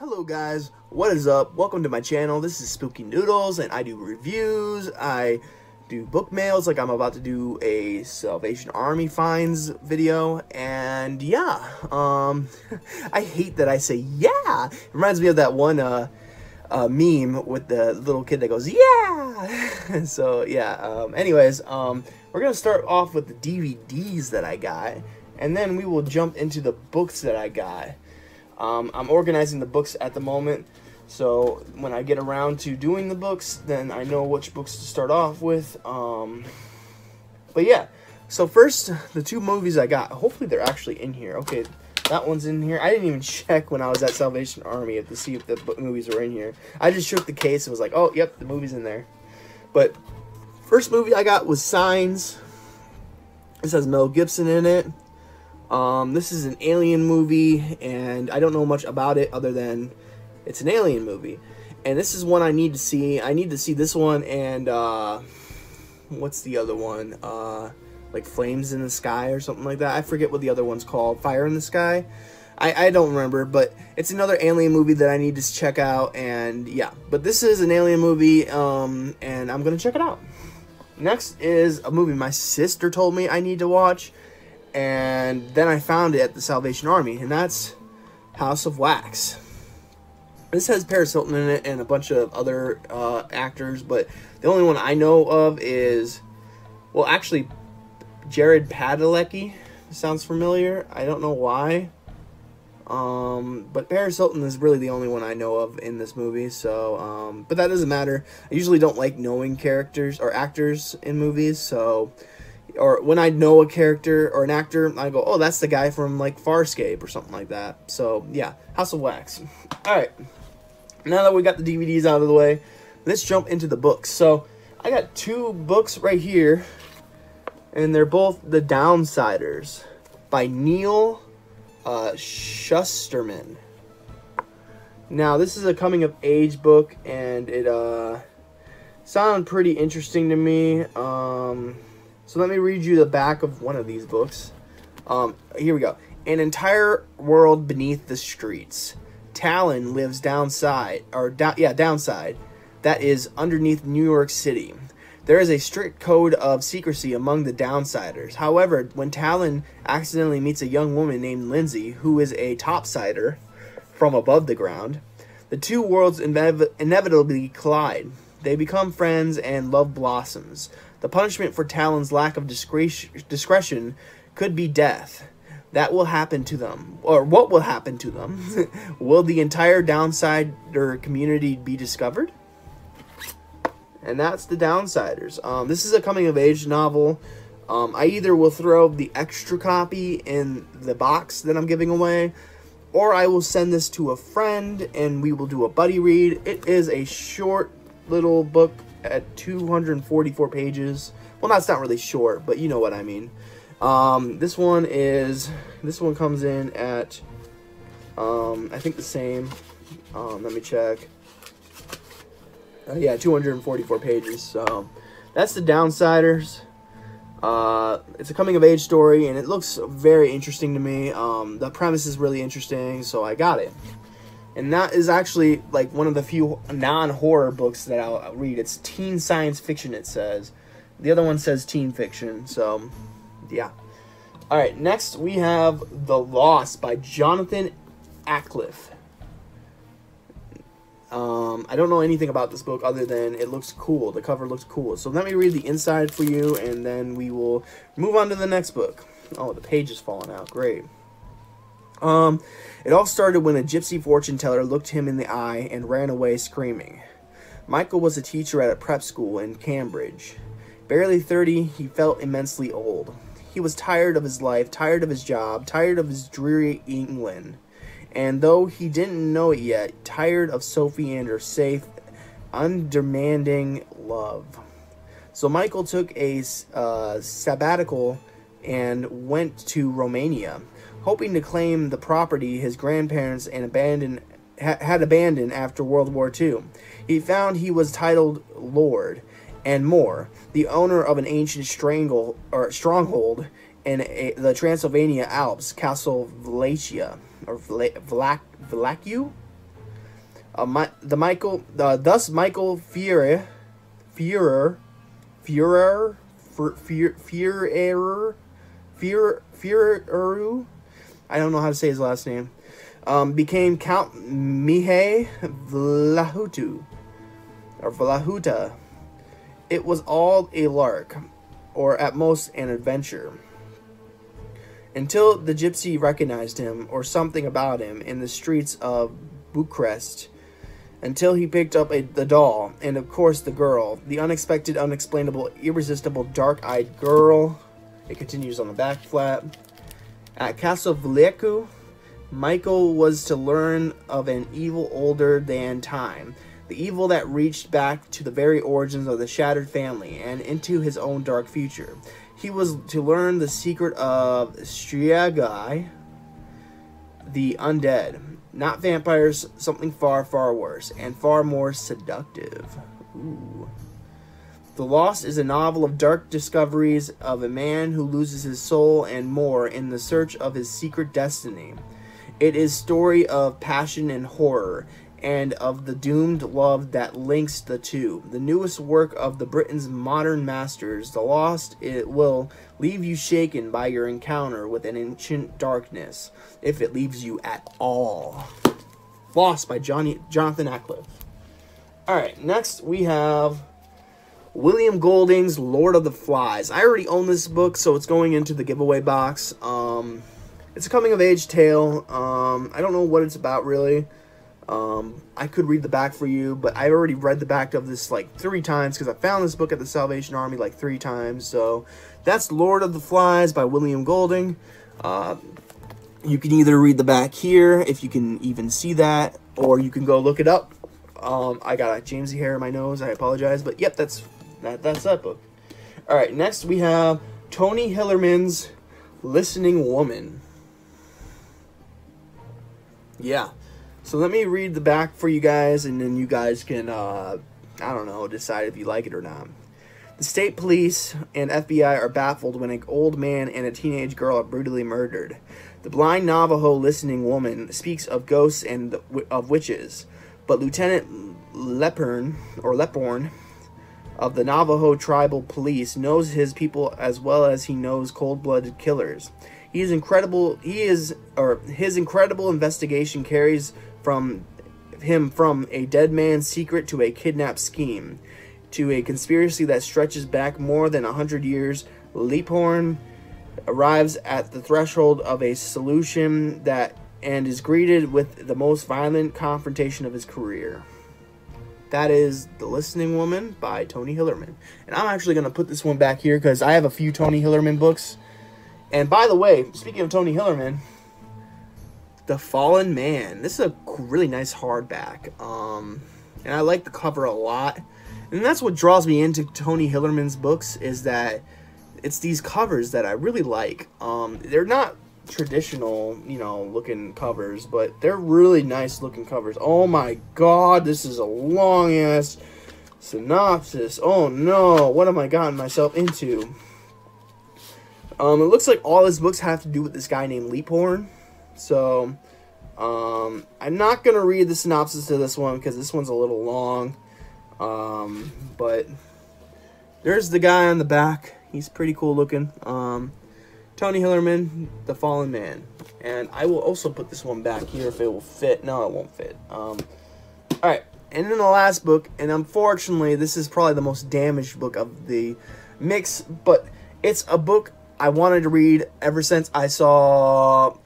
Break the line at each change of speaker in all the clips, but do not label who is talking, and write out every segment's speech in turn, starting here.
Hello guys, what is up? Welcome to my channel. This is Spooky Noodles and I do reviews. I do book mails, like I'm about to do a Salvation Army finds video. And yeah, I hate that I say yeah. It reminds me of that one meme with the little kid that goes yeah. So yeah, anyways, we're gonna start off with the DVDs that I got, and then we will jump into the books that I got. I'm organizing the books at the moment, so when I get around to doing the books, then I know which books to start off with. But yeah, so first, the two movies I got, hopefully they're actually in here. Okay, that one's in here. I didn't even check when I was at Salvation Army to see if the movies were in here. I just shook the case and was like, oh, yep, the movie's in there. But first movie I got was Signs. This has Mel Gibson in it. This is an alien movie, and I don't know much about it other than it's an alien movie. And this is one I need to see. I need to see this one and, what's the other one? Like Flames in the Sky or something like that. I forget what the other one's called. Fire in the Sky? I don't remember, but it's another alien movie that I need to check out, and yeah. But this is an alien movie, and I'm gonna check it out. Next is a movie my sister told me I need to watch. And then I found it at the Salvation Army, and that's House of Wax. This has Paris Hilton in it and a bunch of other actors, but the only one I know of is, well, actually, Jared Padalecki. Sounds familiar. I don't know why. But Paris Hilton is really the only one I know of in this movie, so, but that doesn't matter. I usually don't like knowing characters or actors in movies, so... Or when I know a character or an actor, I go, oh, that's the guy from, like, Farscape or something like that. So, yeah, House of Wax. Alright, now that we got the DVDs out of the way, let's jump into the books. So, I got two books right here, and they're both The Downsiders by Neil Shusterman. Now, this is a coming-of-age book, and it sounded pretty interesting to me. So let me read you the back of one of these books. Here we go. An entire world beneath the streets. Talon lives downside. That is underneath New York City. There is a strict code of secrecy among the downsiders. However, when Talon accidentally meets a young woman named Lindsay, who is a topsider from above the ground, the two worlds inevitably collide. They become friends and love blossoms. The punishment for Talon's lack of discretion could be death. That will happen to them. Or what will happen to them? Will the entire Downsider community be discovered? And that's The Downsiders. This is a coming-of-age novel. I either will throw the extra copy in the box that I'm giving away, or I will send this to a friend and we will do a buddy read. It is a short little book at 244 pages. Well, that's not really short, but you know what I mean. This one comes in at I think the same. Let me check. Yeah, 244 pages. So that's The Downsiders. It's a coming of age story, and it looks very interesting to me. The premise is really interesting, so I got it. And that is actually, like, one of the few non-horror books that I'll read. It's teen science fiction, it says. The other one says teen fiction, so, yeah. Alright, next we have The Lost by Jonathan Atleth. I don't know anything about this book other than it looks cool. The cover looks cool. So let me read the inside for you, and then we will move on to the next book. Oh, the page is falling out. Great. It all started when a gypsy fortune teller looked him in the eye and ran away screaming. Michael was a teacher at a prep school in Cambridge. Barely 30, he felt immensely old. He was tired of his life, tired of his job, tired of his dreary England. And though he didn't know it yet, tired of Sophie and her safe, undemanding love. So Michael took a sabbatical and went to Romania, hoping to claim the property his grandparents had abandoned after World War II. He found he was titled Lord, and more, the owner of an ancient stronghold in the Transylvania Alps, Castle Vlachia, or Vlacu? Thus Michael Führer, I don't know how to say his last name, became Count Mihai Vlahuta. It was all a lark, or at most an adventure, until the gypsy recognized him, or something about him, in the streets of Bucharest, until he picked up the doll, and of course the girl, the unexpected, unexplainable, irresistible, dark-eyed girl. It continues on the back flap. At Castle Vleku, Michael was to learn of an evil older than time, the evil that reached back to the very origins of the shattered family and into his own dark future. He was to learn the secret of Striagai, the undead. Not vampires, something far, far worse, and far more seductive. Ooh. The Lost is a novel of dark discoveries of a man who loses his soul and more in the search of his secret destiny. It is a story of passion and horror, and of the doomed love that links the two. The newest work of the Britain's modern masters, The Lost, it will leave you shaken by your encounter with an ancient darkness, if it leaves you at all. Lost by Jonathan Atleth. Alright, next we have William Golding's Lord of the Flies. I already own this book, so it's going into the giveaway box. It's a coming-of-age tale. I don't know what it's about, really. I could read the back for you, but I've already read the back of this like 3 times because I found this book at the Salvation Army like 3 times. So that's Lord of the Flies by William Golding. You can either read the back here, if you can even see that, or you can go look it up. I got a Jamesy hair in my nose, I apologize, but yep, that's that book. Alright, next we have Tony Hillerman's Listening Woman. Yeah. So let me read the back for you guys, and then you guys can, I don't know, decide if you like it or not. The state police and FBI are baffled when an old man and a teenage girl are brutally murdered. The blind Navajo listening woman speaks of ghosts and of witches, but Lieutenant Leporn of the Navajo Tribal Police knows his people as well as he knows cold-blooded killers. His incredible investigation carries him from a dead man's secret to a kidnap scheme, to a conspiracy that stretches back more than 100 years. Leporn arrives at the threshold of a solution and is greeted with the most violent confrontation of his career. That is The Listening Woman by Tony Hillerman. And I'm actually going to put this one back here because I have a few Tony Hillerman books. And by the way, speaking of Tony Hillerman, The Fallen Man. This is a really nice hardback. And I like the cover a lot. And that's what draws me into Tony Hillerman's books, is that it's these covers that I really like. They're not traditional, you know, looking covers, but they're really nice looking covers. Oh my god, this is a long ass synopsis. Oh no, what have I gotten myself into? It looks like all his books have to do with this guy named Leporn. So, I'm not going to read the synopsis to this one because this one's a little long. But there's the guy on the back. He's pretty cool looking. Tony Hillerman, The Fallen Man. And I will also put this one back here if it will fit. No, it won't fit. Alright, and then the last book, and unfortunately, this is probably the most damaged book of the mix, but it's a book I wanted to read ever since I saw...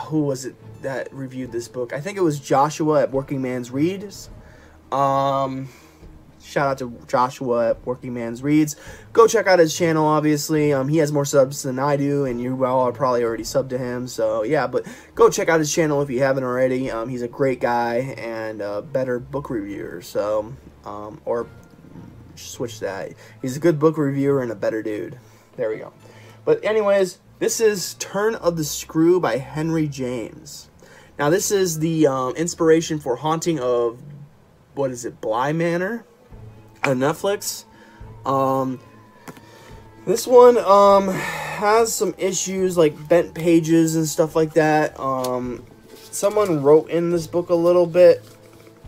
who was it that reviewed this book? I think it was Joshua at Working Man's Reads. Shout out to Joshua at Working Man's Reads. Go check out his channel, obviously. He has more subs than I do, and you all are probably already subbed to him. So, yeah, but go check out his channel if you haven't already. He's a great guy and a better book reviewer. So, or switch that. He's a good book reviewer and a better dude. There we go. But anyways, this is Turn of the Screw by Henry James. Now, this is the inspiration for Haunting of, what is it, Bly Manor on Netflix. This one has some issues like bent pages and stuff like that. Someone wrote in this book a little bit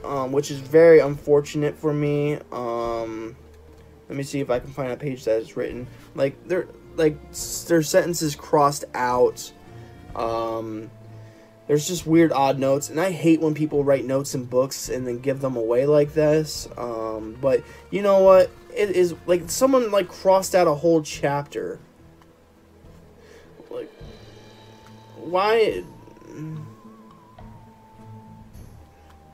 which is very unfortunate for me. Let me see if I can find a page that is written. Like, their sentences crossed out. There's just weird odd notes, and I hate when people write notes in books and then give them away like this. But you know what? It is like someone like crossed out a whole chapter. Like, why?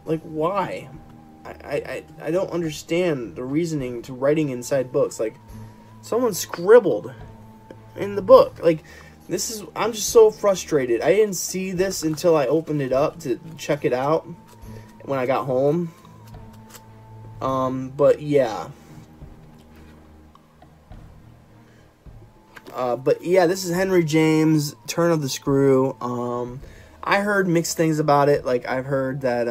Like, why? I don't understand the reasoning to writing inside books. Like, someone scribbled in the book. Like, this is, I'm just so frustrated. I didn't see this until I opened it up to check it out when I got home. But yeah. This is Henry James, Turn of the Screw. I heard mixed things about it. Like, I've heard that,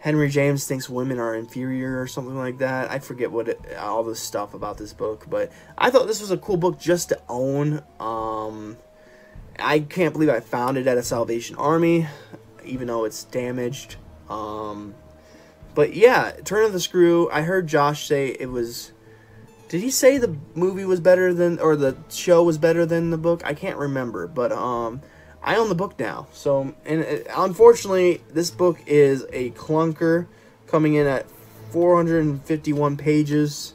Henry James thinks women are inferior or something like that. I forget all this stuff about this book, but I thought this was a cool book just to own. I can't believe I found it at a Salvation Army, even though it's damaged. But yeah, Turn of the Screw. I heard Josh say it was... Did he say the movie was better than, or the show was better than the book? I can't remember, but I own the book now. So, and unfortunately, this book is a clunker, coming in at 451 pages.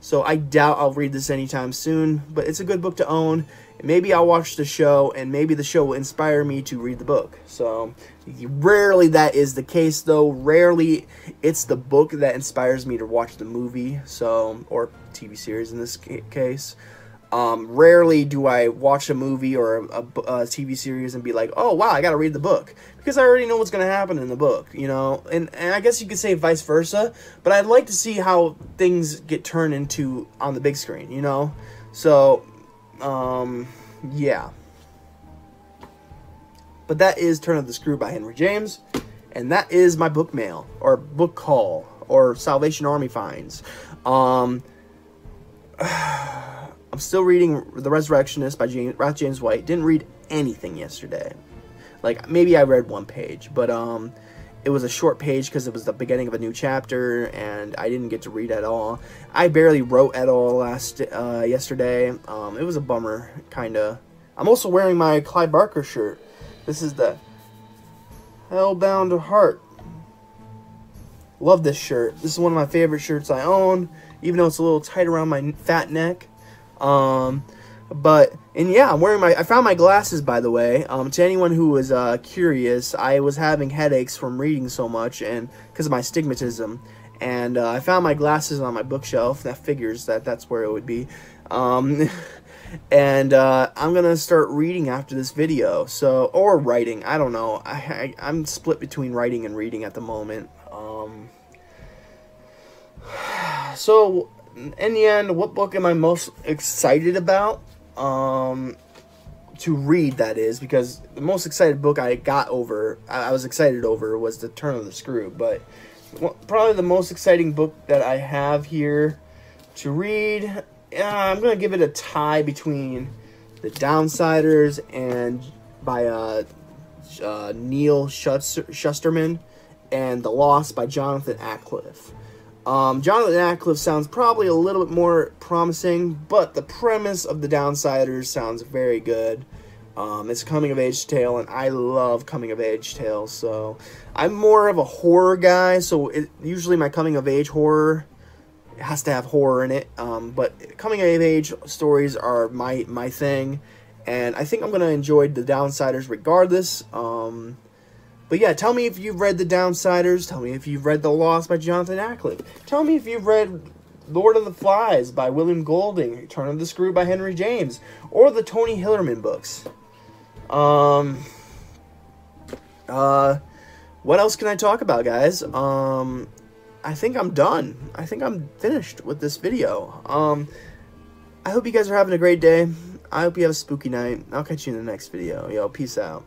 So I doubt I'll read this anytime soon, but it's a good book to own. Maybe I'll watch the show, and maybe the show will inspire me to read the book. So, rarely that is the case, though. Rarely it's the book that inspires me to watch the movie, so, or TV series in this case. Rarely do I watch a movie or a TV series and be like, oh, wow, I gotta read the book. Because I already know what's gonna happen in the book, you know? And I guess you could say vice versa, but I'd like to see how things get turned into on the big screen, you know? So... yeah. But that is Turn of the Screw by Henry James. And that is my book mail, or book haul, or Salvation Army finds. I'm still reading The Resurrectionists by Roth James White. Didn't read anything yesterday. Like, maybe I read one page, but, it was a short page because it was the beginning of a new chapter, and I didn't get to read at all. I barely wrote at all yesterday. It was a bummer, kind of. I'm also wearing my Clive Barker shirt. This is the Hellbound Heart. Love this shirt. This is one of my favorite shirts I own, even though it's a little tight around my fat neck. And yeah, I'm wearing I found my glasses, by the way. To anyone who was curious, I was having headaches from reading so much, and because of my stigmatism. And I found my glasses on my bookshelf. That figures that's where it would be. And I'm gonna start reading after this video. So, or writing. I don't know. I'm split between writing and reading at the moment. So, in the end, what book am I most excited about? To read, that is, because the most excited book I was excited over was The Turn of the Screw, but probably the most exciting book that I have here to read, I'm going to give it a tie between The Downsiders and by Neil Shusterman, and The Lost by Jonathan Atleth. Jonathan Atleth sounds probably a little bit more promising, but the premise of The Downsiders sounds very good. It's a coming-of-age tale, and I love coming-of-age tales, so I'm more of a horror guy, so usually my coming-of-age horror has to have horror in it, but coming-of-age stories are my thing, and I think I'm going to enjoy The Downsiders regardless. But yeah, tell me if you've read The Downsiders. Tell me if you've read The Lost by Jonathan Atleth. Tell me if you've read Lord of the Flies by William Golding, Turn of the Screw by Henry James, or the Tony Hillerman books. What else can I talk about, guys? I think I'm done. I think I'm finished with this video. I hope you guys are having a great day. I hope you have a spooky night. I'll catch you in the next video. Yo, peace out.